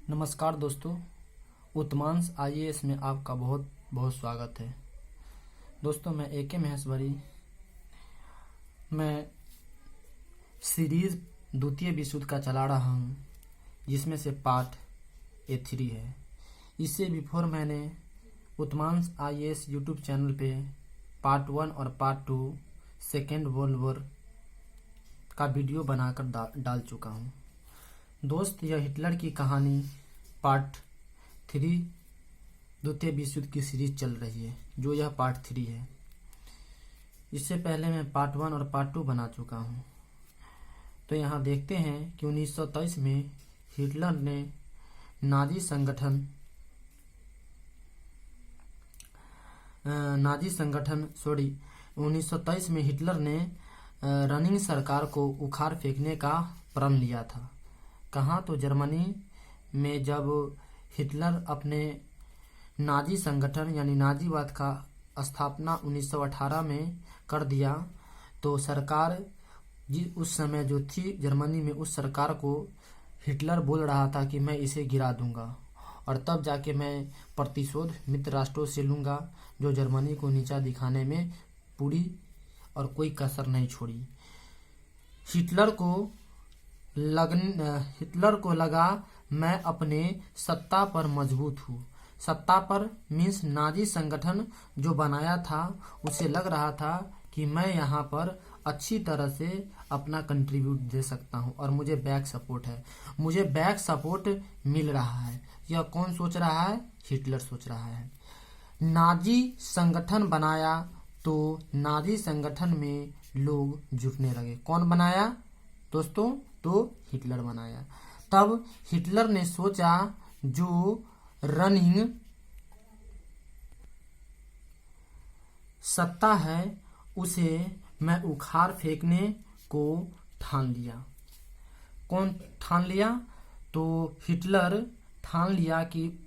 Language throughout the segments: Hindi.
नमस्कार दोस्तों, उत्मांश आईएएस में आपका बहुत बहुत स्वागत है। दोस्तों, मैं एके महेश्वरी। मैं सीरीज द्वितीय विश्व युद्ध का चला रहा हूँ, जिसमें से पार्ट A3 है। इससे बिफोर मैंने उत्मांश आईएएस यूट्यूब चैनल पे पार्ट 1 और पार्ट 2 सेकेंड वर्ल्ड वॉर का वीडियो बनाकर डाल चुका हूँ। दोस्त, यह हिटलर की कहानी पार्ट 3 द्वितीय विश्व युद्ध की सीरीज चल रही है, जो यह पार्ट 3 है। इससे पहले मैं पार्ट 1 और पार्ट 2 बना चुका हूँ। तो यहाँ देखते हैं कि 1923 में हिटलर ने नाजी संगठन 1923 में हिटलर ने रनिंग सरकार को उखाड़ फेंकने का प्रण लिया था। कहाँ? तो जर्मनी में जब हिटलर अपने नाजी संगठन यानी नाजीवाद का स्थापना 1918 में कर दिया, तो सरकार उस समय जो थी जर्मनी में, उस सरकार को हिटलर बोल रहा था कि मैं इसे गिरा दूंगा और तब जाके मैं प्रतिशोध मित्र राष्ट्रों से लूँगा, जो जर्मनी को नीचा दिखाने में पूरी और कोई कसर नहीं छोड़ी। हिटलर को लगा मैं अपने सत्ता पर मजबूत हूँ। सत्ता पर मीन्स नाजी संगठन जो बनाया था, उसे लग रहा था कि मैं यहाँ पर अच्छी तरह से अपना कंट्रीब्यूट दे सकता हूँ और मुझे बैक सपोर्ट है, मुझे बैक सपोर्ट मिल रहा है। यह कौन सोच रहा है? हिटलर सोच रहा है। नाजी संगठन बनाया तो नाजी संगठन में लोग जुटने लगे। कौन बनाया दोस्तों? तो हिटलर बनाया। तब हिटलर ने सोचा जो रनिंग सत्ता है उसे मैं उखाड़ फेंकने को ठान लिया। कौन ठान लिया? तो हिटलर ठान लिया कि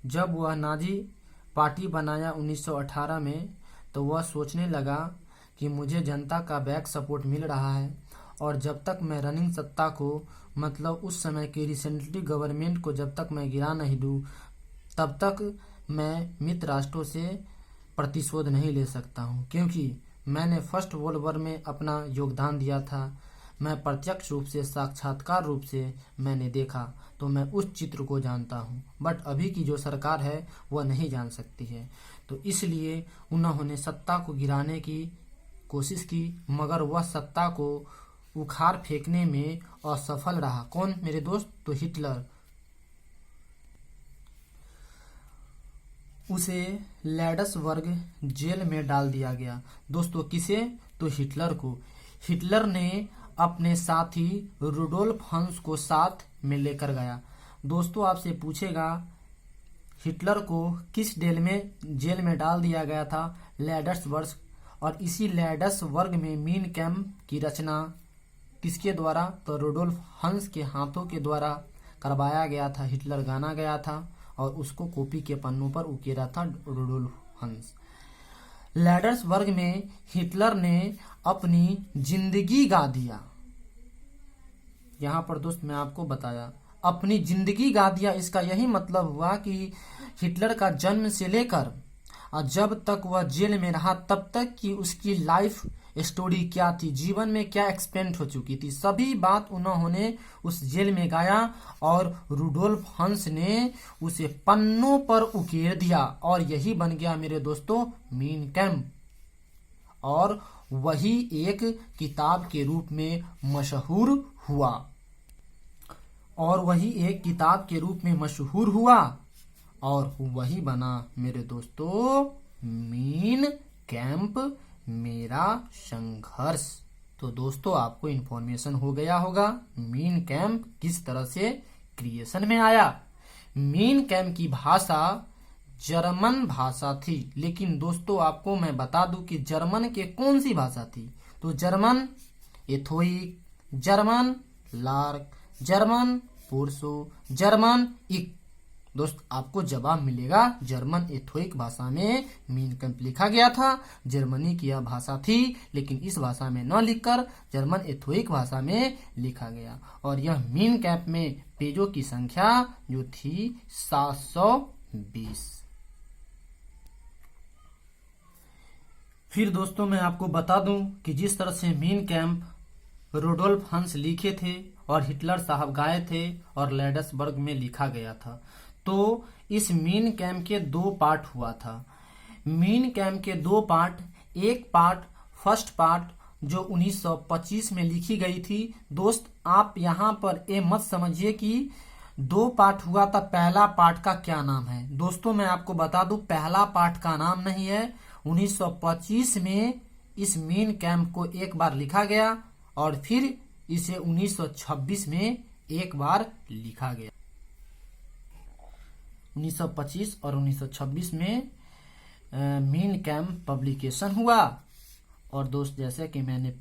जब वह नाजी पार्टी बनाया 1918 में, तो वह सोचने लगा कि मुझे जनता का बैक सपोर्ट मिल रहा है और जब तक मैं रनिंग सत्ता को, मतलब उस समय की रिसेंटली गवर्नमेंट को जब तक मैं गिरा नहीं दूं, तब तक मैं मित्र राष्ट्रों से प्रतिशोध नहीं ले सकता हूं, क्योंकि मैंने फर्स्ट वर्ल्ड वॉर में अपना योगदान दिया था। मैं प्रत्यक्ष रूप से, साक्षात्कार रूप से मैंने देखा, तो मैं उस चित्र को जानता हूं। बट अभी की जो सरकार है वह नहीं जान सकती है। तो इसलिए उन्होंने सत्ता को गिराने की कोशिश की, मगर वह सत्ता को उखाड़ फेंकने में असफल रहा। कौन मेरे दोस्त? तो हिटलर। उसे लैडसबर्ग जेल में डाल दिया गया। दोस्तों, किसे? तो हिटलर को। हिटलर ने अपने साथी रुडोल्फ हंस को साथ में लेकर गया। दोस्तों, आपसे पूछेगा हिटलर को किस जेल में डाल दिया गया था? लैडसबर्ग। और इसी लैडसबर्ग में मीन कैम्प की रचना किसके द्वारा? तो रुडोल्फ हंस के हाथों के द्वारा करवाया गया था। हिटलर गाना गया था और उसको कॉपी के पन्नों पर उकेरा था रुडोल्फ हंस। लैडसबर्ग में हिटलर ने अपनी जिंदगी गा दिया। यहाँ पर दोस्त मैं आपको बताया, अपनी जिंदगी गा दिया। इसका यही मतलब हुआ कि हिटलर का जन्म से लेकर और जब तक वह जेल में रहा तब तक की उसकी लाइफ स्टोरी क्या थी, जीवन में क्या एक्सपेंड हो चुकी थी, सभी बात उन्होंने उस जेल में गाया और रुडोल्फ हंस ने उसे पन्नों पर उकेर दिया और यही बन गया मेरे दोस्तों मीन कैम्प। और वही एक किताब के रूप में मशहूर हुआ और वही बना मेरे दोस्तों मीन कैम्प, मेरा संघर्ष। तो दोस्तों, आपको इन्फॉर्मेशन हो गया होगा मीन कैम्प किस तरह से क्रिएशन में आया। मीन कैम्प की भाषा जर्मन भाषा थी, लेकिन दोस्तों आपको मैं बता दूं कि जर्मन के कौन सी भाषा थी? तो जर्मन एथोइक, जर्मन लार्क, जर्मन पोर्सो, जर्मन इक। दोस्त आपको जवाब मिलेगा जर्मन एथोइक भाषा में मीन कैंप लिखा गया था। जर्मनी की यह भाषा थी, लेकिन इस भाषा में न लिखकर जर्मन एथोइक भाषा में लिखा गया। और यह मीन कैंप में पेजों की संख्या जो थी 720। फिर दोस्तों मैं आपको बता दूं कि जिस तरह से मीन कैंप रोडोल्फ हंस लिखे थे और हिटलर साहब गाए थे और लैडसबर्ग में लिखा गया था, तो इस मीन कैंप के 2 पार्ट हुआ था। मीन कैंप के 2 पार्ट, एक पार्ट फर्स्ट पार्ट जो 1925 में लिखी गई थी। दोस्त आप यहाँ पर ये मत समझिए कि 2 पार्ट हुआ था, पहला पार्ट का क्या नाम है। दोस्तों मैं आपको बता दूं पहला पार्ट का नाम नहीं है। 1925 में इस मीन कैंप को एक बार लिखा गया और फिर इसे 1926 में एक बार लिखा गया। 1925 और 1926 में मीन कैंप पब्लिकेशन हुआ। और दोस्त जैसे कि मैंने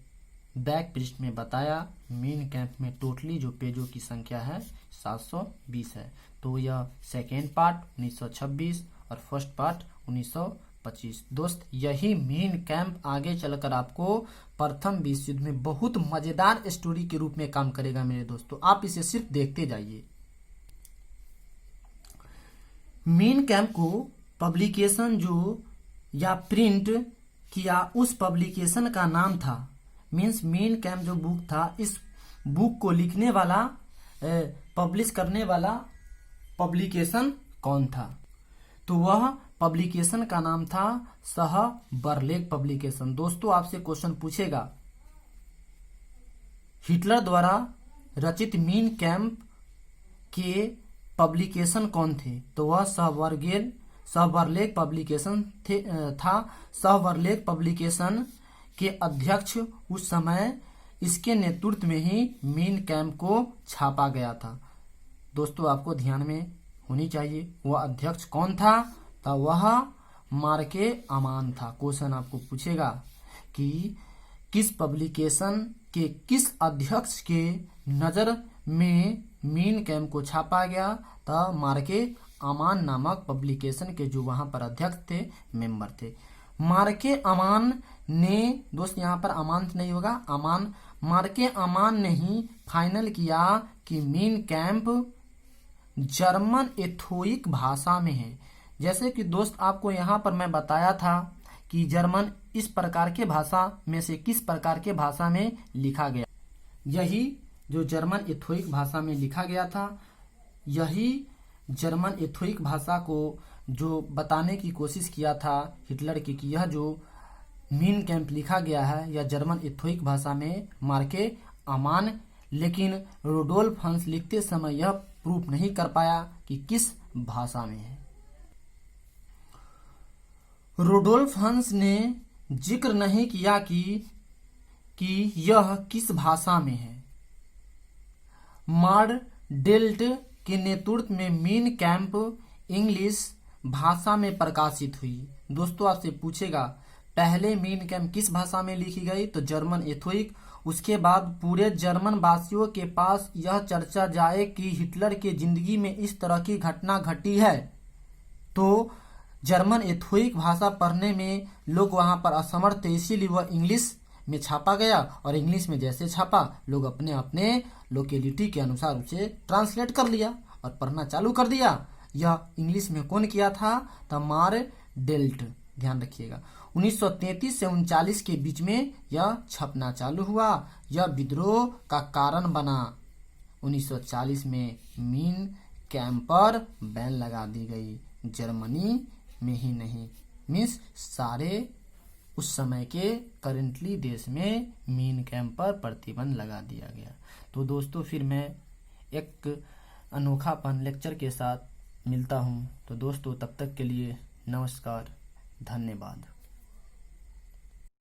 बैक पृष्ठ में बताया, मीन कैंप में टोटली जो पेजों की संख्या है 720 है। तो यह सेकेंड पार्ट 1926 और फर्स्ट पार्ट 1925। दोस्त यही मीन कैंप आगे चलकर आपको प्रथम विश्व युद्ध में बहुत मजेदार स्टोरी के रूप में काम करेगा मेरे दोस्तों। आप इसे सिर्फ देखते जाइए। मीन कैंप को पब्लिकेशन जो या प्रिंट किया, उस पब्लिकेशन का नाम था, मीन्स मीन कैंप जो बुक था, इस बुक को लिखने वाला पब्लिश करने वाला पब्लिकेशन कौन था? तो वह पब्लिकेशन का नाम था सह बर्लेग पब्लिकेशन। दोस्तों आपसे क्वेश्चन पूछेगा हिटलर द्वारा रचित मीन कैंप के पब्लिकेशन कौन थे? तो वह सहबर्लेग पब्लिकेशन था। सहबर्लेग पब्लिकेशन के अध्यक्ष उस समय इसके नेतृत्व में ही मीन कैंप को छापा गया था। दोस्तों आपको ध्यान में होनी चाहिए वह अध्यक्ष कौन था? तो वह मार्के अमान था। क्वेश्चन आपको पूछेगा कि किस पब्लिकेशन के किस अध्यक्ष के नजर में मीन कैंप को छापा गया? तो मार्के अमान नामक पब्लिकेशन के जो वहां पर अध्यक्ष थे, मेंबर थे। मार्के अमान ने, दोस्त यहाँ पर अमान नहीं होगा, अमान, मार्के अमान ने ही फाइनल किया कि मीन कैंप जर्मन एथोइक भाषा में है। जैसे कि दोस्त आपको यहाँ पर मैं बताया था कि जर्मन इस प्रकार के भाषा में से किस प्रकार के भाषा में लिखा गया, यही जो जर्मन एथोइक भाषा में लिखा गया था, यही जर्मन एथोइक भाषा को जो बताने की कोशिश किया था हिटलर की कि यह जो मीन कैंप लिखा गया है यह जर्मन एथोइक भाषा में मार्के अमान, लेकिन रोडोल्फ हंस लिखते समय यह प्रूफ नहीं कर पाया कि किस भाषा में है। रोडोल्फ हंस ने जिक्र नहीं किया कि यह किस भाषा में है। मार्डेल्ट के नेतृत्व में मीन कैंप इंग्लिश भाषा में प्रकाशित हुई। दोस्तों आपसे पूछेगा पहले मीन कैंप किस भाषा में लिखी गई? तो जर्मन एथोइक। उसके बाद पूरे जर्मन वासियों के पास यह चर्चा जाए कि हिटलर के जिंदगी में इस तरह की घटना घटी है, तो जर्मन एथोइक भाषा पढ़ने में लोग वहां पर असमर्थ थे, इसीलिए वह इंग्लिश में छापा गया। और इंग्लिश में जैसे छापा, लोग अपने अपने लोकेलिटी के अनुसार उसे ट्रांसलेट कर लिया और पढ़ना चालू कर दिया। यह इंग्लिश में कौन किया था? तो मार्डेल्ट। ध्यान रखिएगा 1933 से 1939 के बीच में यह छपना चालू हुआ। यह विद्रोह का कारण बना। 1940 में मीन कैंप पर बैन लगा दी गई। जर्मनी में ही नहीं, मीन्स सारे उस समय के करेंटली देश में मीन कैंप पर प्रतिबंध लगा दिया गया। तो दोस्तों फिर मैं एक अनोखापन लेक्चर के साथ मिलता हूँ। तो दोस्तों तब तक के लिए नमस्कार, धन्यवाद।